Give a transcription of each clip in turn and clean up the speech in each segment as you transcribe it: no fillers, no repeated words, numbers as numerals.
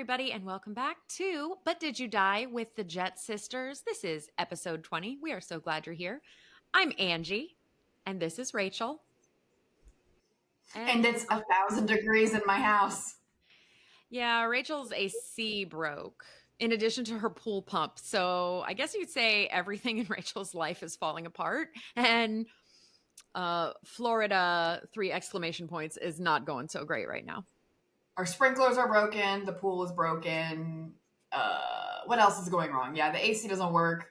everybody, and welcome back to But Did You Die with the Jet Sisters? This is episode 20. We are so glad you're here. I'm Angie, and this is Rachel. And it's 1,000 degrees in my house. Yeah, Rachel's AC broke in addition to her pool pump. So I guess you'd say everything in Rachel's life is falling apart. And Florida, 3 exclamation points, is not going so great right now. Our sprinklers are broken. The pool is broken. What else is going wrong? Yeah, the AC doesn't work.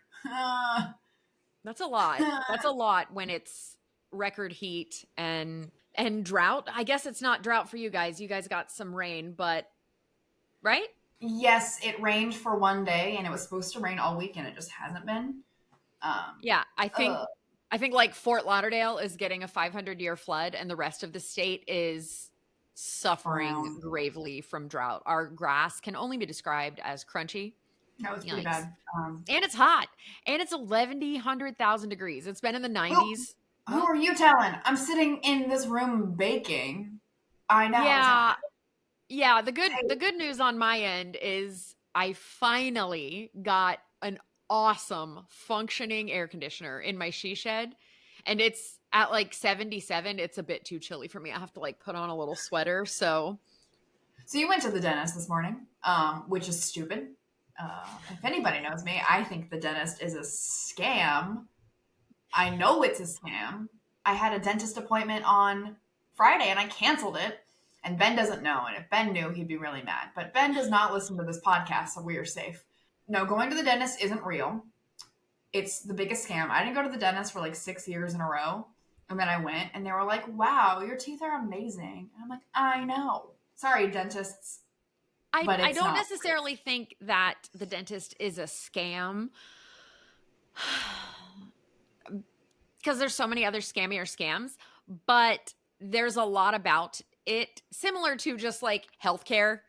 That's a lot. That's a lot when it's record heat and drought. I guess it's not drought for you guys. You guys got some rain, but right? Yes, it rained for one day, and it was supposed to rain all week, and it just hasn't been. Yeah, I think like Fort Lauderdale is getting a 500-year flood, and the rest of the state is suffering gravely from drought. Our grass can only be described as crunchy. That was pretty bad. And it's hot. And it's 1,100,000 degrees. It's been in the 90s. Who are you telling? I'm sitting in this room baking. I know. Yeah. The good news on my end is I finally got an awesome functioning air conditioner in my she shed. And it's at like 77. It's a bit too chilly for me. I have to like put on a little sweater. So you went to the dentist this morning, which is stupid. If anybody knows me, I think the dentist is a scam. I know it's a scam. I had a dentist appointment on Friday and I canceled it. And Ben doesn't know. And if Ben knew, he'd be really mad. But Ben does not listen to this podcast, so we are safe. No, going to the dentist isn't real. It's the biggest scam. I didn't go to the dentist for like 6 years in a row. And then I went and they were like, wow, your teeth are amazing. And I'm like, I know. Sorry, dentists. I don't necessarily think that the dentist is a scam because there's so many other scammier scams, but there's a lot about it similar to just like healthcare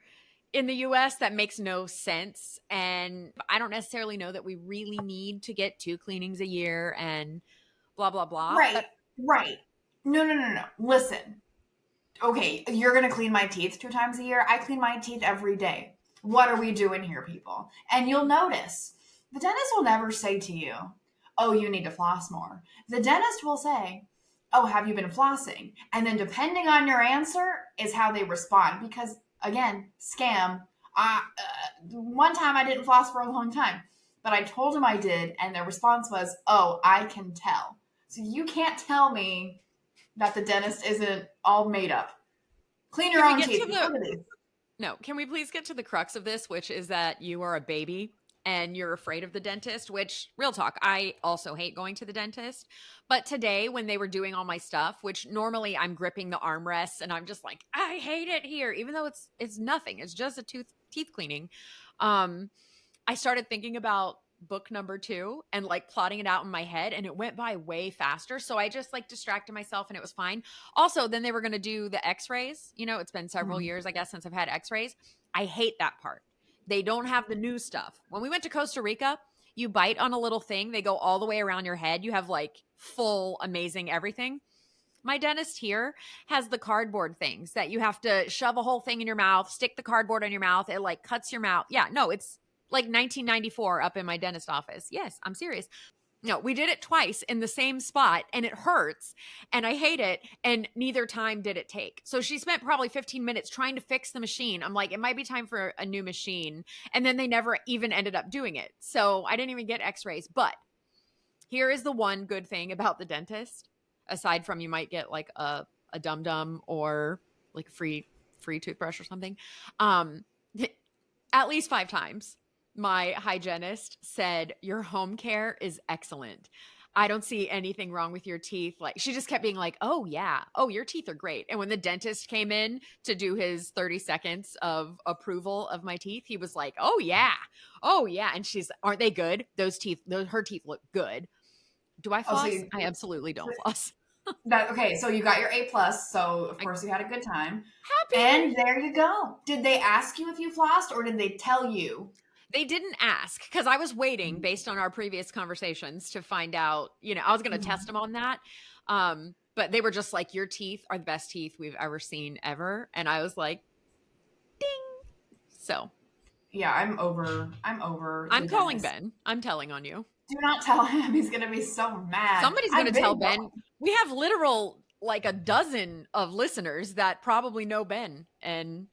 in the US that makes no sense. And I don't necessarily know that we really need to get 2 cleanings a year and blah, blah, blah. Right. No. Listen. Okay, you're going to clean my teeth 2 times a year. I clean my teeth every day. What are we doing here, people? And you'll notice the dentist will never say to you, oh, you need to floss more. The dentist will say, oh, have you been flossing? And then depending on your answer is how they respond. Because again, scam. One time I didn't floss for a long time, but I told him I did. And their response was, oh, I can tell. So you can't tell me that the dentist isn't all made up. Clean your own teeth. No, can we please get to the crux of this, which is that you are a baby and you're afraid of the dentist, which, real talk, I also hate going to the dentist. But today when they were doing all my stuff, which normally I'm gripping the armrests and I'm just like, I hate it here, even though it's nothing. It's just a teeth cleaning. I started thinking about book number 2 and like plotting it out in my head, and it went by way faster. So I just like distracted myself and it was fine. Also, then they were going to do the x-rays. You know, it's been several years, I guess, since I've had x-rays. I hate that part. They don't have the new stuff. When we went to Costa Rica, you bite on a little thing. They go all the way around your head. You have like full amazing everything. My dentist here has the cardboard things that you have to shove a whole thing in your mouth, stick the cardboard in your mouth. It like cuts your mouth. Yeah, no, it's like 1994 up in my dentist office. Yes, I'm serious. No, we did it twice in the same spot and it hurts and I hate it. And neither time did it take. So she spent probably 15 minutes trying to fix the machine. I'm like, it might be time for a new machine. And then they never even ended up doing it. So I didn't even get x-rays. But here is the one good thing about the dentist, aside from you might get like a dum-dum or like a free toothbrush or something. At least 5 times. My hygienist said, your home care is excellent. I don't see anything wrong with your teeth. Like, she just kept being like, oh yeah. Oh, your teeth are great. And when the dentist came in to do his 30 seconds of approval of my teeth, he was like, oh yeah. Oh yeah. And aren't they good? Her teeth look good. Do I floss? I absolutely don't floss. Okay, so you got your A+, so of course you had a good time. Happy. And there you go. Did they ask you if you flossed or did they tell you? They didn't ask because I was waiting based on our previous conversations to find out, I was going to test them on that. But they were just like, your teeth are the best teeth we've ever seen ever. And I was like, ding. So Yeah, I'm over the I'm calling dentist. Ben. I'm telling on you. Do not tell him. He's gonna be so mad. Somebody's going I've to been tell going. Ben. We have literal like a dozen of listeners that probably know Ben, and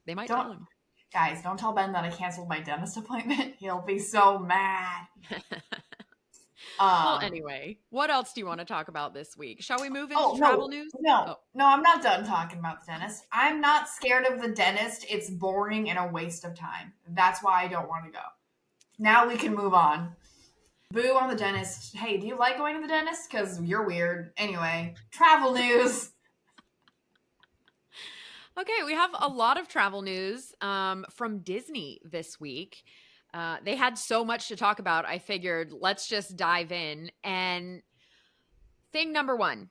they might Don't tell him. Guys, don't tell Ben that I canceled my dentist appointment. He'll be so mad. Well, Um. anyway, what else do you want to talk about this week? Shall we move into Oh travel no, news? no, Oh, no! I'm not done talking about the dentist. I'm not scared of the dentist. It's boring and a waste of time. That's why I don't want to go. Now we can move on. Boo on the dentist. Hey, do you like going to the dentist? Because you're weird. Anyway, travel news. okay. We have a lot of travel news from Disney this week. They had so much to talk about. I figured let's just dive in. And thing number one,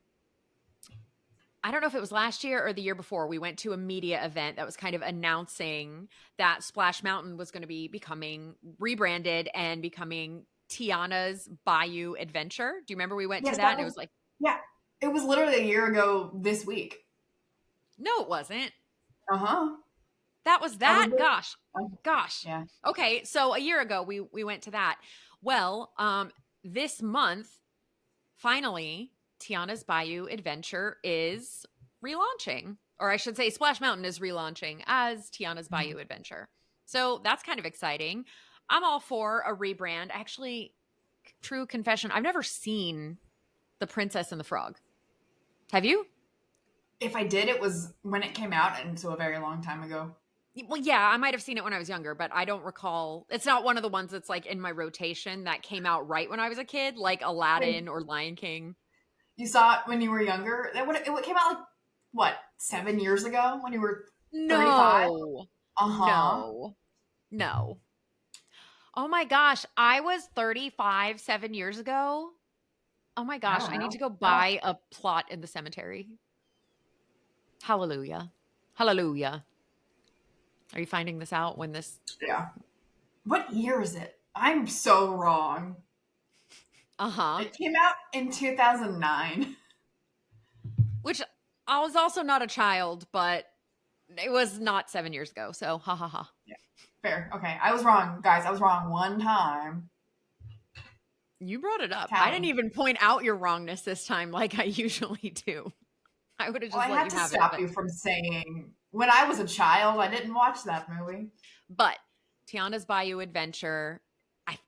I don't know if it was last year or the year before, we went to a media event that was kind of announcing that Splash Mountain was going to be becoming rebranded and becoming Tiana's Bayou Adventure. Do you remember we went to Yes, that? that And it was was like, yeah. It was literally a year ago this week. no, it wasn't. Uh huh. That was I was. that. Gosh, gosh. Yeah. Okay, so a year ago we went to that. Well, this month, finally, Tiana's Bayou Adventure is relaunching, or I should say, Splash Mountain is relaunching as Tiana's Bayou Adventure. So that's kind of exciting. I'm all for a rebrand. Actually, true confession, I've never seen The Princess and the Frog. Have you? If I did, it was when it came out, and so a very long time ago. Well, yeah, I might have seen it when I was younger, but I don't recall. It's not one of the ones that's like in my rotation that came out right when I was a kid, like Aladdin or Lion King. You saw it when you were younger. It came out like what 7 years ago when you were 35. No, Uh huh. no, no. Oh my gosh, I was 35 7 years ago. Oh my I gosh, don't I need know. to go Oh, buy a plot in the cemetery. Hallelujah. Hallelujah. Are you finding this out when this? yeah. What year is it? I'm so wrong. Uh-huh. It came out in 2009. Which I was also not a child, but it was not 7 years ago. So, ha ha ha. Yeah. Fair. Okay. I was wrong, guys. I was wrong one time. You brought it up. I didn't Tally. even point out your wrongness this time like I usually do. I would have Well, I just let had you to have it. stop you from saying when I was a child, I didn't watch that movie. But Tiana's Bayou Adventure,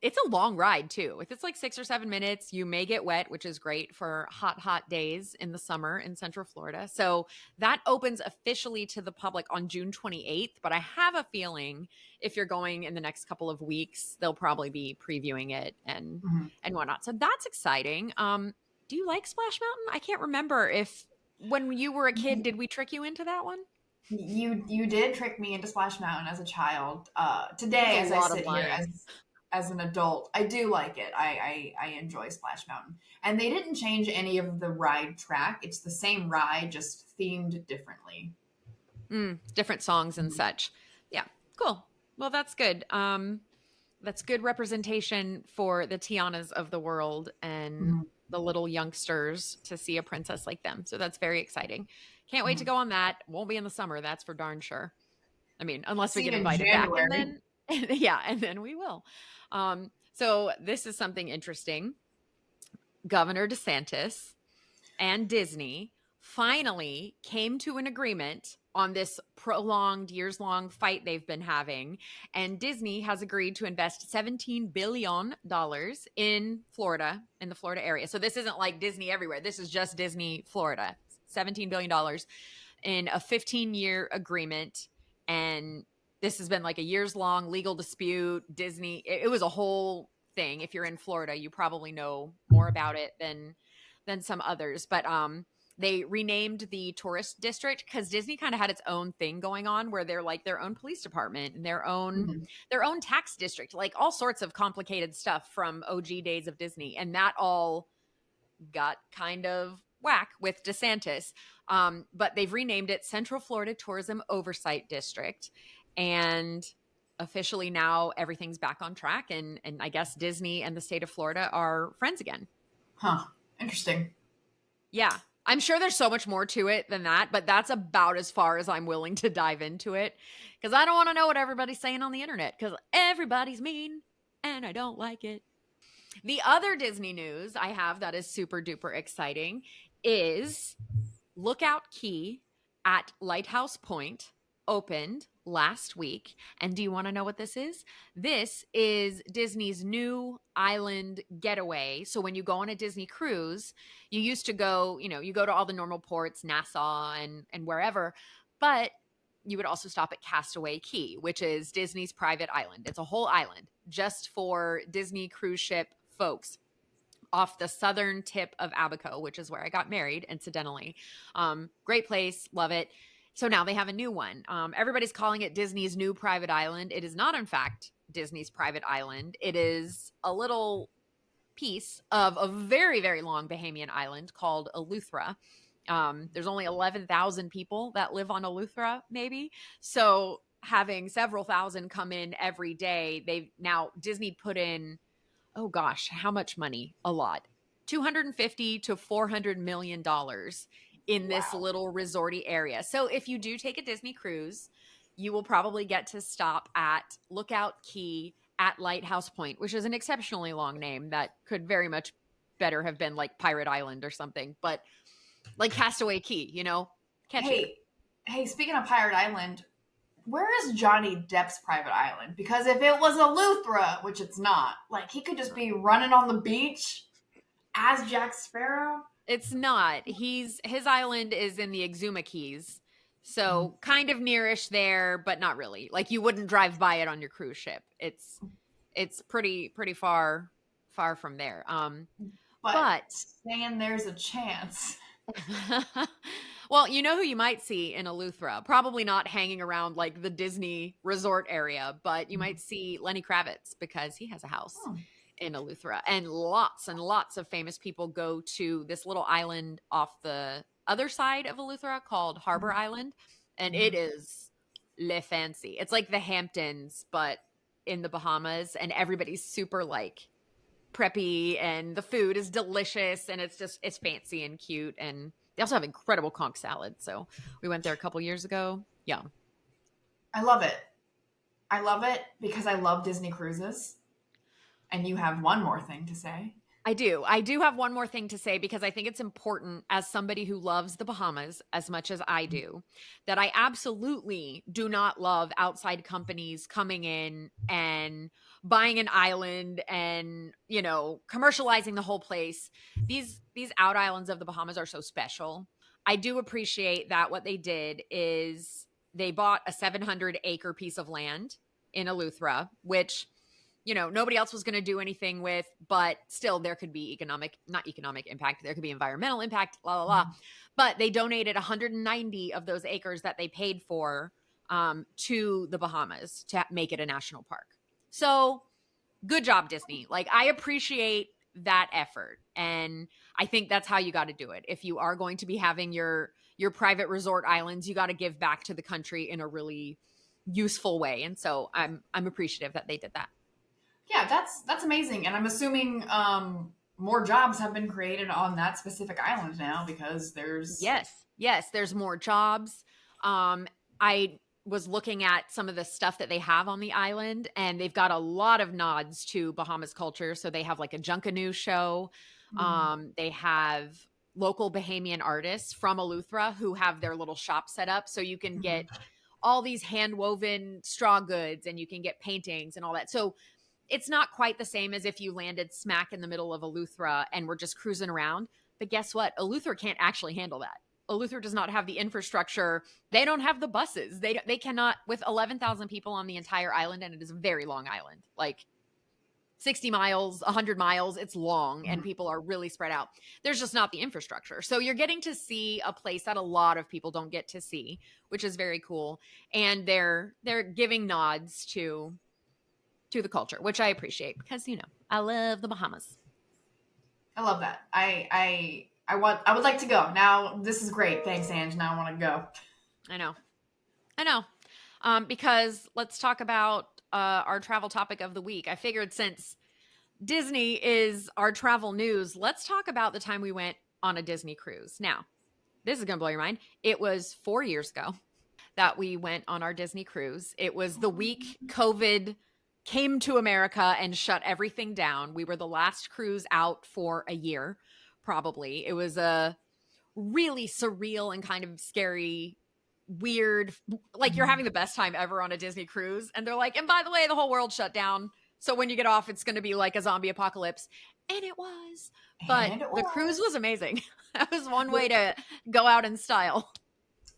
it's a long ride too. If it's like 6 or 7 minutes, you may get wet, which is great for hot, hot days in the summer in Central Florida. So that opens officially to the public on June 28th. But I have a feeling if you're going in the next couple of weeks, they'll probably be previewing it and Mhm. and whatnot. So that's exciting. Do you like Splash Mountain? I can't remember if when you were a kid, did we trick you into that one? You did trick me into Splash Mountain as a child. That's Today, a as I lot of sit here lying. as an adult, I do like it. I enjoy Splash Mountain, and they didn't change any of the ride track. It's the same ride, just themed differently. Different songs and such. Yeah, cool. Well, that's good. That's good representation for the Tianas of the world and Mhm. the little youngsters to see a princess like them. So that's very exciting. Can't wait to Mhm. go on that. Won't be in the summer, that's for darn sure. I mean, unless we See get you in invited back, and January. then yeah, and then we will. So this is something interesting. Governor DeSantis and Disney finally came to an agreement on this prolonged years long fight they've been having. And Disney has agreed to invest $17 billion in Florida, in the Florida area. So this isn't like Disney everywhere. This is just Disney Florida. $17 billion in a 15-year agreement. And this has been like a years long legal dispute. Disney, it was a whole thing. If you're in Florida, you probably know more about it than some others. But they renamed the tourist district because Disney kind of had its own thing going on where they're like their own police department and Mhm. their own tax district, like all sorts of complicated stuff from OG days of Disney. And that all got kind of whack with DeSantis. But they've renamed it Central Florida Tourism Oversight District. And officially now everything's back on track. And I guess Disney and the state of Florida are friends again. Huh. Interesting. Yeah. I'm sure there's so much more to it than that, but that's about as far as I'm willing to dive into it because I don't want to know what everybody's saying on the internet because everybody's mean and I don't like it. The other Disney news I have that is super duper exciting is Lookout Key at Lighthouse Point opened last week. And do you want to know what this is? This is Disney's new island getaway. So when you go on a Disney cruise, you used to go, you go to all the normal ports, Nassau and wherever, but you would also stop at Castaway Key, which is Disney's private island. It's a whole island just for Disney cruise ship folks off the southern tip of Abaco, which is where I got married, incidentally. Great place, love it. So now they have a new one. Everybody's calling it Disney's new private island. It is not, in fact, Disney's private island. It is a little piece of a very, very long Bahamian island called Eleuthera. There's only 11,000 people that live on Eleuthera, maybe. So having several thousand come in every day, Disney put in, oh gosh, how much money? A lot. $250 to $400 million in this little resorty area. So if you do take a Disney cruise, you will probably get to stop at Lookout Key at Lighthouse Point, which is an exceptionally long name that could very much better have been like Pirate Island or something, but like Castaway Key, catchy. Hey, speaking of Pirate Island, where is Johnny Depp's private island? Because if it was Eleuthera, which it's not, like he could just be running on the beach as Jack Sparrow. It's not. His island is in the Exuma Keys. So kind of nearish there, but not really. Like you wouldn't drive by it on your cruise ship. It's pretty far from there. But saying there's a chance. Well, you know who you might see in Eleuthera? Probably not hanging around like the Disney resort area, but you might see Lenny Kravitz because he has a house in Eleuthera. And lots of famous people go to this little island off the other side of Eleuthera called Harbor Island. And it is le fancy. It's like the Hamptons, but in the Bahamas. And everybody's super like preppy and the food is delicious and it's fancy and cute. And they also have incredible conch salad. So we went there a couple years ago. Yum. I love it. I love it because I love Disney cruises. And you have one more thing to say. I do have one more thing to say because I think it's important as somebody who loves the Bahamas as much as I do, that I absolutely do not love outside companies coming in and buying an island and, commercializing the whole place. These out islands of the Bahamas are so special. I do appreciate that what they did is they bought a 700-acre piece of land in Eleuthera, which nobody else was going to do anything with, but still there could be not economic impact. There could be environmental impact, blah, blah, blah. But they donated 190 of those acres that they paid for to the Bahamas to make it a national park. So good job, Disney. Like I appreciate that effort. And I think that's how you got to do it. If you are going to be having your private resort islands, you got to give back to the country in a really useful way. And so I'm appreciative that they did that. Yeah, that's amazing. And I'm assuming more jobs have been created on that specific island now because there's... Yes, there's more jobs. I was looking at some of the stuff that they have on the island, and they've got a lot of nods to Bahamas culture. So they have like a Junkanoo show. They have local Bahamian artists from Eleuthera who have their little shop set up. So you can get all these hand-woven straw goods and you can get paintings and all that. So it's not quite the same as if you landed smack in the middle of Eleuthera and were just cruising around. But guess what? Eleuthera can't actually handle that. Eleuthera does not have the infrastructure. They don't have the buses. They cannot, with 11,000 people on the entire island, and it is a very long island, like 60 miles, 100 miles. It's long, and people are really spread out. There's just not the infrastructure. So you're getting to see a place that a lot of people don't get to see, which is very cool. And they're giving nods to the culture, which I appreciate because, I love the Bahamas. I love that. I would like to go. Now, this is great. Thanks, Ange. Now I want to go. I know. Because let's talk about our travel topic of the week. I figured since Disney is our travel news, let's talk about the time we went on a Disney cruise. Now, this is going to blow your mind. It was 4 years ago that we went on our Disney cruise. It was the week COVID came to America and shut everything down. We were the last cruise out for a year, probably. It was a really surreal and kind of scary, weird, like you're having the best time ever on a Disney cruise. And they're like, and by the way, the whole world shut down. So when you get off, it's going to be like a zombie apocalypse. And it was. But the cruise was amazing. That was one way to go out in style.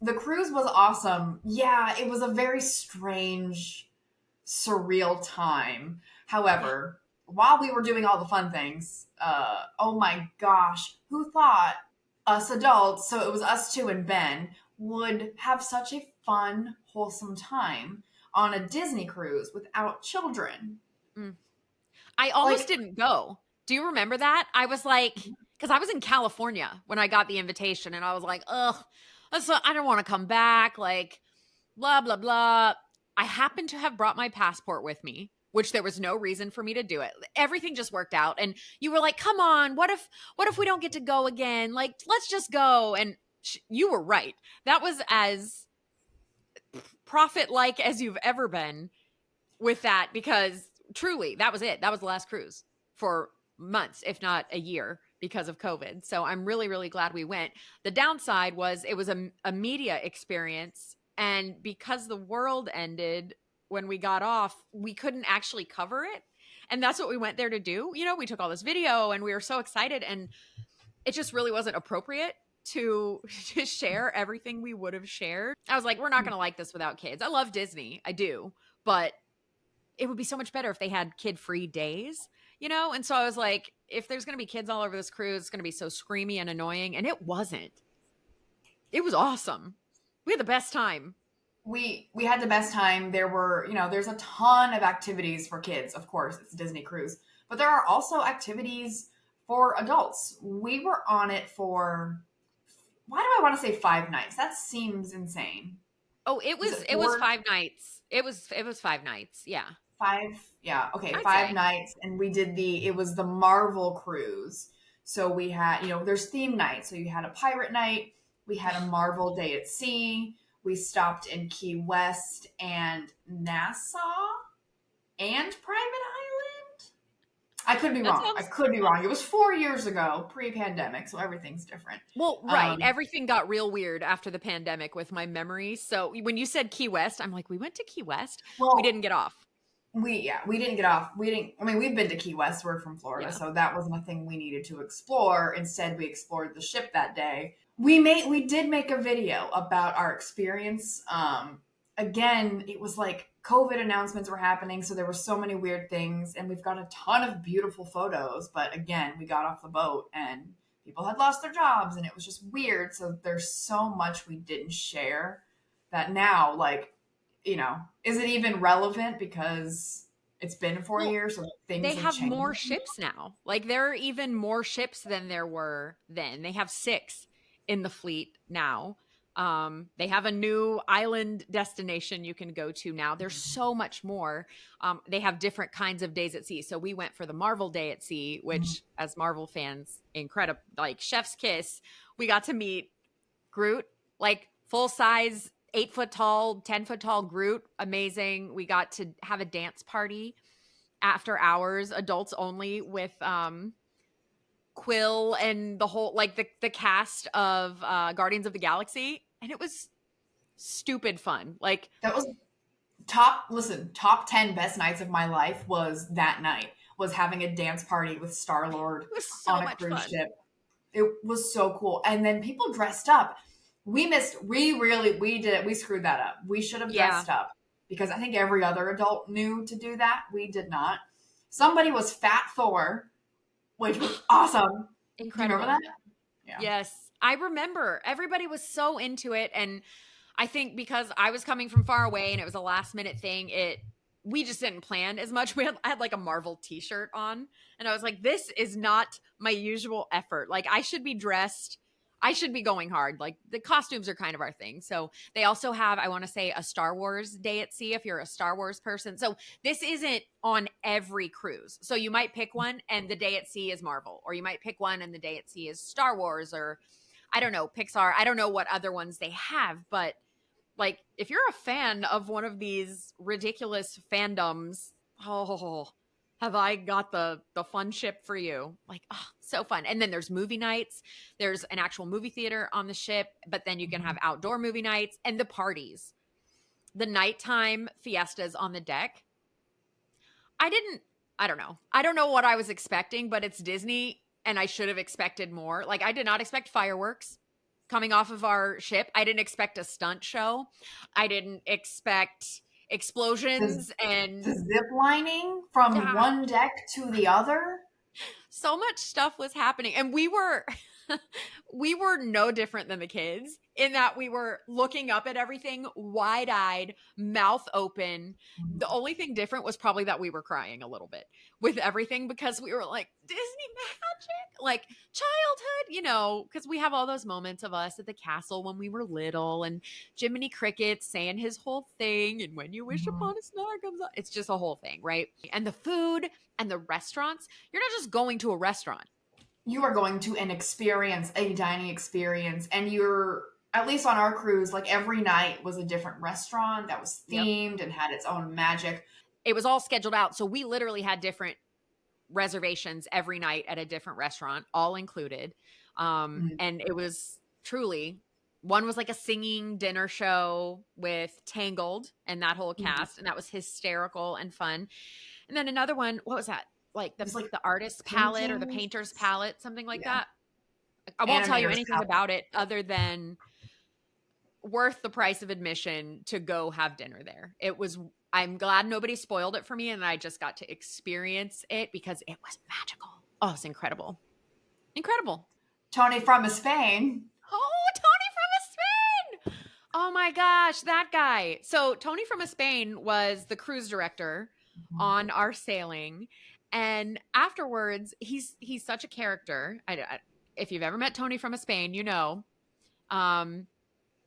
The cruise was awesome. Yeah, it was a very strange, surreal time. However, while we were doing all the fun things, oh my gosh, who thought us adults, so it was us two and Ben, would have such a fun, wholesome time on a Disney cruise without children? I almost didn't go. Do you remember that? I was like, because I was in California when I got the invitation, and I was like, ugh, I don't want to come back. Like, blah, blah, blah. I happened to have brought my passport with me, which there was no reason for me to do it. Everything just worked out. And you were like, come on, what if we don't get to go again? Like, let's just go. And you were right. That was as prophet-like as you've ever been with that, because truly, that was it. That was the last cruise for months, if not a year, because of COVID. So I'm really, really glad we went. The downside was it was a media experience. And because the world ended when we got off, we couldn't actually cover it. And that's what we went there to do. You know, we took all this video and we were so excited, and it just really wasn't appropriate to share everything we would have shared. I was like, we're not going to like this without kids. I love Disney. I do. But it would be so much better if they had kid-free days, you know? And so I was like, if there's going to be kids all over this cruise, it's going to be so screamy and annoying. And it wasn't. It was awesome. We had the best time. We had the best time. There were, there's a ton of activities for kids. Of course, it's a Disney cruise. But there are also activities for adults. We were on it for, why do I want to say 5 nights? That seems insane. Oh, it was 5 nights. It was 5 nights. Yeah. 5. Yeah. Okay. 5 nights. And we did it was the Marvel cruise. So we had, there's theme nights. So you had a pirate night. We had a Marvel day at sea. We stopped in Key West and Nassau and Private Island. I could be wrong. It was 4 years ago, pre-pandemic, so everything's different. Well, right. Everything got real weird after the pandemic with my memories. So when you said Key West, I'm like, we went to Key West. Well, we didn't get off. We didn't get off. We've been to Key West. We're from Florida, so that wasn't a thing we needed to explore. Instead, we explored the ship that day. We did make a video about our experience. Again, it was like COVID announcements were happening, so there were so many weird things, and we've got a ton of beautiful photos. But again, we got off the boat and people had lost their jobs, and it was just weird. So there's so much we didn't share that now, is it even relevant because it's been 4 years? So things they have changed. More ships now. Like, there are even more ships than there were then. They have 6 in the fleet now. They have a new island destination you can go to now. There's so much more. They have different kinds of days at sea. So we went for the Marvel day at sea, which as Marvel fans, incredible, like chef's kiss. We got to meet Groot, like full size, 8 foot tall, 10 foot tall Groot. Amazing. We got to have a dance party after hours, adults only, with, Quill and the whole, like the cast of Guardians of the Galaxy, and it was stupid fun. Like, that was top 10 best nights of my life. Was that night, was having a dance party with Star-Lord on a cruise ship. It was so cool. And then people dressed up. We screwed that up. We should have dressed up, because I think every other adult knew to do that. We did not. Somebody was Fat Thor, which was awesome. Incredible. Do you remember that? Yeah. Yes. I remember. Everybody was so into it. And I think because I was coming from far away and it was a last minute thing, we just didn't plan as much. I had like a Marvel t-shirt on, and I was like, this is not my usual effort. Like, I should be dressed. I should be going hard. Like, the costumes are kind of our thing. So they also have, I want to say, a Star Wars day at sea if you're a Star Wars person. So this isn't on every cruise. So you might pick one and the day at sea is Marvel, or you might pick one and the day at sea is Star Wars, or I don't know, Pixar. I don't know what other ones they have, but like if you're a fan of one of these ridiculous fandoms, oh, have I got the fun ship for you. Like, oh, so fun. And then there's movie nights. There's an actual movie theater on the ship, but then you can have outdoor movie nights and the parties. The nighttime fiestas on the deck. I didn't I don't know. I don't know what I was expecting, but it's Disney and I should have expected more. Like I did not expect fireworks coming off of our ship. I didn't expect a stunt show. I didn't expect explosions The and zip lining from yeah, one deck to the other. so much stuff was happening and we were we were no different than the kids in that we were looking up at everything wide-eyed, mouth open. The only thing different was probably that we were crying a little bit with everything because we were like, Disney magic, like childhood, you know, because we have all those moments of us at the castle when we were little and Jiminy Cricket saying his whole thing and when you wish upon a star comes up. It's just a whole thing, right? And the food and the restaurants, you're not just going to a restaurant. You are going to an experience, a dining experience, and you're, at least on our cruise, like every night was a different restaurant that was Yep. themed and had its own magic. It was all scheduled out. So we literally had different reservations every night at a different restaurant, all included. And it was truly, one was like a singing dinner show with Tangled and that whole cast, and that was hysterical and fun. And then another one, what was that? Like It was like the artist's palette or the paintings. painter's palette, something like Yeah. that. I won't tell you Animator's anything palette. about it other than worth the price of admission to go have dinner there. It was, I'm glad nobody spoiled it for me and I just got to experience it because it was magical. Oh, it's incredible. Incredible. Tony from Spain. Oh, Tony from Spain. Oh my gosh, that guy. So Tony from Spain was the cruise director on our sailing. And afterwards, he's such a character. If you've ever met Tony from Spain, you know.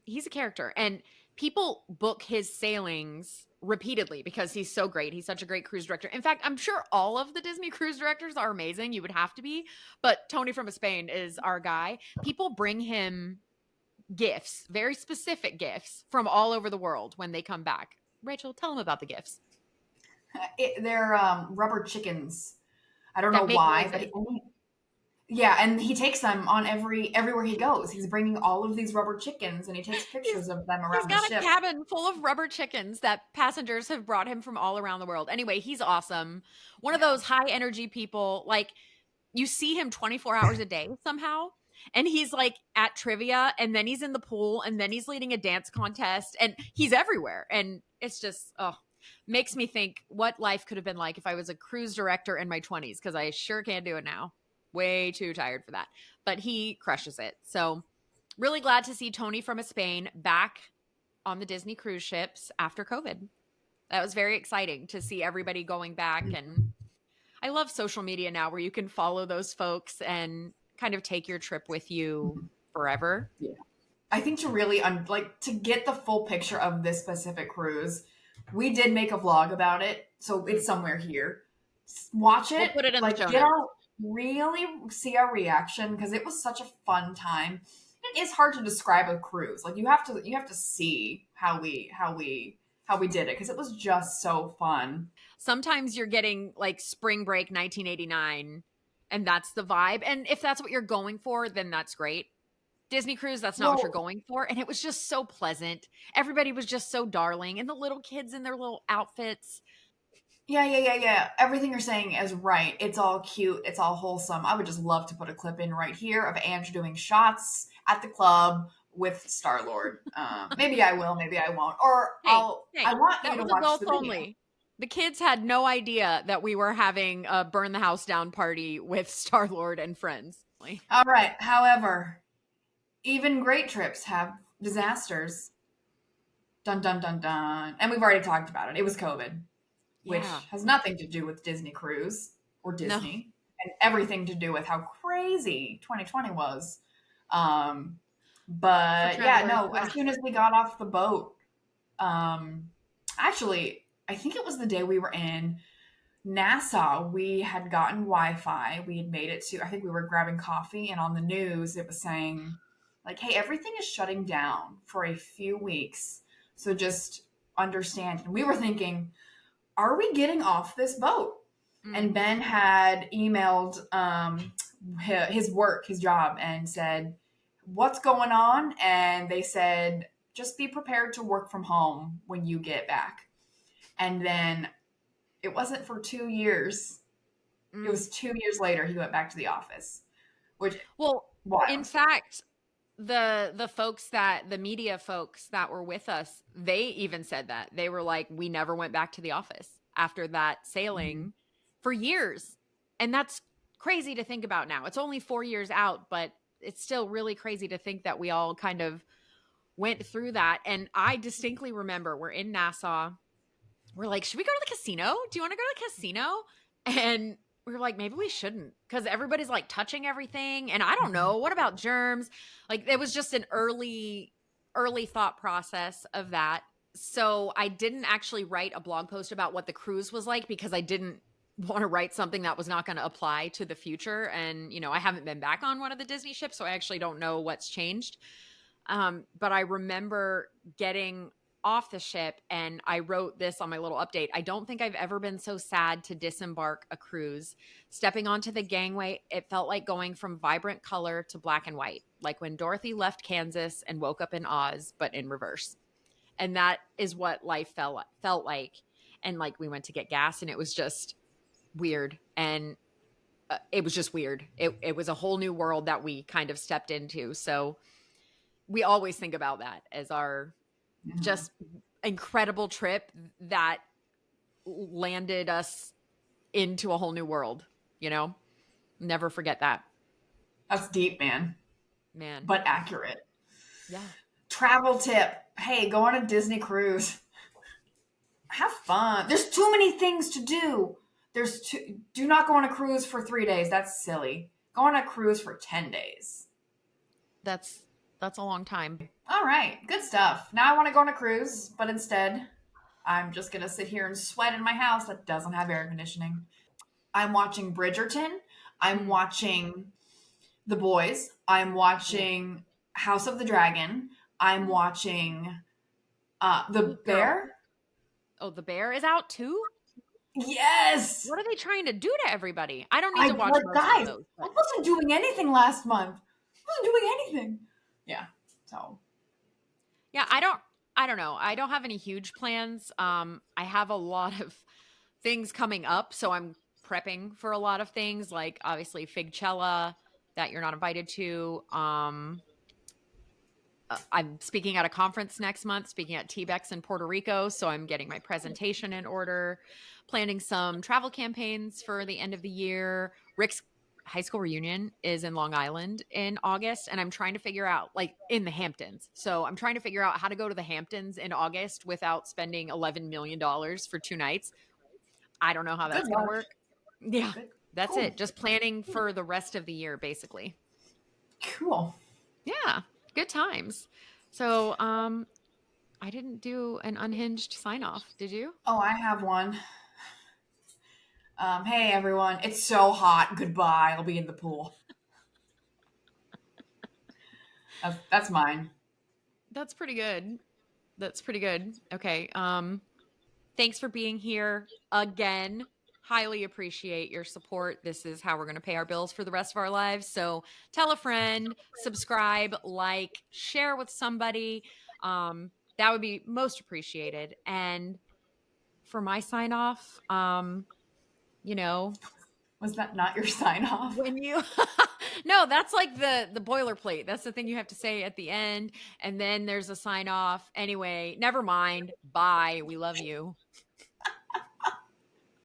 He's a character and people book his sailings repeatedly because he's so great. He's such a great cruise director. In fact, I'm sure all of the Disney cruise directors are amazing. You would have to be, but Tony from Spain is our guy. People bring him gifts, very specific gifts from all over the world when they come back. Rachel, tell them about the gifts. They're rubber chickens. I don't That know make why, noises. but yeah, and he takes them on everywhere he goes. He's bringing all of these rubber chickens, and he takes pictures of them He's around the got a ship. cabin full of rubber chickens that passengers have brought him from all around the world. Anyway, he's awesome. One of those high energy people, like you see him 24 hours a day somehow. And he's like at trivia, and then he's in the pool, and then he's leading a dance contest, and he's everywhere. And it's just, makes me think what life could have been like if I was a cruise director in my 20s, because I sure can't do it now. Way too tired for that. But he crushes it. So really glad to see Tony from Spain back on the Disney cruise ships after COVID. That was very exciting to see everybody going back. And I love social media now where you can follow those folks and kind of take your trip with you forever. Yeah. I think to really to get the full picture of this specific cruise, we did make a vlog about it, so it's somewhere here. Watch it. We'll put it in the show get notes. really see our reaction because it was such a fun time. It is hard to describe a cruise. Like you have to see how we did it because it was just so fun. Sometimes you're getting like spring break 1989 and that's the vibe. And if that's what you're going for, then that's great. Disney cruise, that's not what you're going for. And it was just so pleasant. Everybody was just so darling. And the little kids in their little outfits. Yeah. Everything you're saying is right. It's all cute. It's all wholesome. I would just love to put a clip in right here of Angie doing shots at the club with Star-Lord. Maybe I will, maybe I won't. Or I want you to watch adults the video. only. The kids had no idea that we were having a burn the house down party with Star-Lord and friends. All right. However, even great trips have disasters. Dun, dun, dun, dun. And we've already talked about it. It was COVID. Which has nothing to do with Disney Cruise or Disney, and everything to do with how crazy 2020 was. But as soon as we got off the boat, actually, I think it was the day we were in Nassau, we had gotten Wi-Fi. We had made it to, I think we were grabbing coffee, and on the news it was saying like, hey, everything is shutting down for a few weeks. So just understand. And we were thinking, are we getting off this boat? And Ben had emailed his job, and said, what's going on? And they said, just be prepared to work from home when you get back. And then it wasn't for 2 years. It was 2 years later he went back to the office. Which, well, wild. in fact, the media folks that were with us, they even said that. They were like, we never went back to the office after that sailing for years. And that's crazy to think about now. It's only 4 years out, but it's still really crazy to think that we all kind of went through that. And I distinctly remember we're in Nassau. We're like, should we go to the casino? Do you want to go to the casino? And we were like, maybe we shouldn't, because everybody's like touching everything. And I don't know, what about germs? Like, it was just an early thought process of that. So I didn't actually write a blog post about what the cruise was like, because I didn't want to write something that was not going to apply to the future. And, you know, I haven't been back on one of the Disney ships, so I actually don't know what's changed. But I remember getting off the ship, and I wrote this on my little update. I don't think I've ever been so sad to disembark a cruise. Stepping onto the gangway, it felt like going from vibrant color to black and white, like when Dorothy left Kansas and woke up in Oz, but in reverse. And that is what life felt like. And like, we went to get gas, and it was just weird. And it was just weird. It was a whole new world that we kind of stepped into. So we always think about that as our just incredible trip that landed us into a whole new world, you know? Never forget that. That's deep, man. But accurate. Yeah. Travel tip. Hey, go on a Disney cruise. Have fun. There's too many things to do. Do not go on a cruise for 3 days. That's silly. Go on a cruise for 10 days. That's a long time. All right. Good stuff. Now I want to go on a cruise, but instead I'm just going to sit here and sweat in my house that doesn't have air conditioning. I'm watching Bridgerton. I'm watching The Boys. I'm watching House of the Dragon. I'm watching The Bear. Oh, The Bear is out too? Yes. What are they trying to do to everybody? I don't need to watch most guys, of those. I wasn't doing anything last month. I wasn't doing anything. Yeah. So. Yeah, I don't know. I don't have any huge plans. I have a lot of things coming up, so I'm prepping for a lot of things, like obviously Figcella that you're not invited to. I'm speaking at a conference next month, speaking at TBEX in Puerto Rico, so I'm getting my presentation in order, planning some travel campaigns for the end of the year. Rick's high school reunion is in Long Island in August, and I'm trying to figure out, like, in the Hamptons. So I'm trying to figure out how to go to the Hamptons in August without spending $11 million for 2 nights. I don't know how that's going to work. Yeah, that's it. Just planning for the rest of the year, basically. Cool. Yeah, good times. So I didn't do an unhinged sign off. Did you? Oh, I have one. Hey, everyone. It's so hot. Goodbye. I'll be in the pool. That's mine. That's pretty good. Okay. Thanks for being here again. Highly appreciate your support. This is how we're going to pay our bills for the rest of our lives. So tell a friend, subscribe, like, share with somebody. That would be most appreciated. And for my sign off, you know, was that not your sign off? When you no, that's like the boilerplate. That's the thing you have to say at the end, and then there's a sign off. Anyway, never mind. Bye. We love you.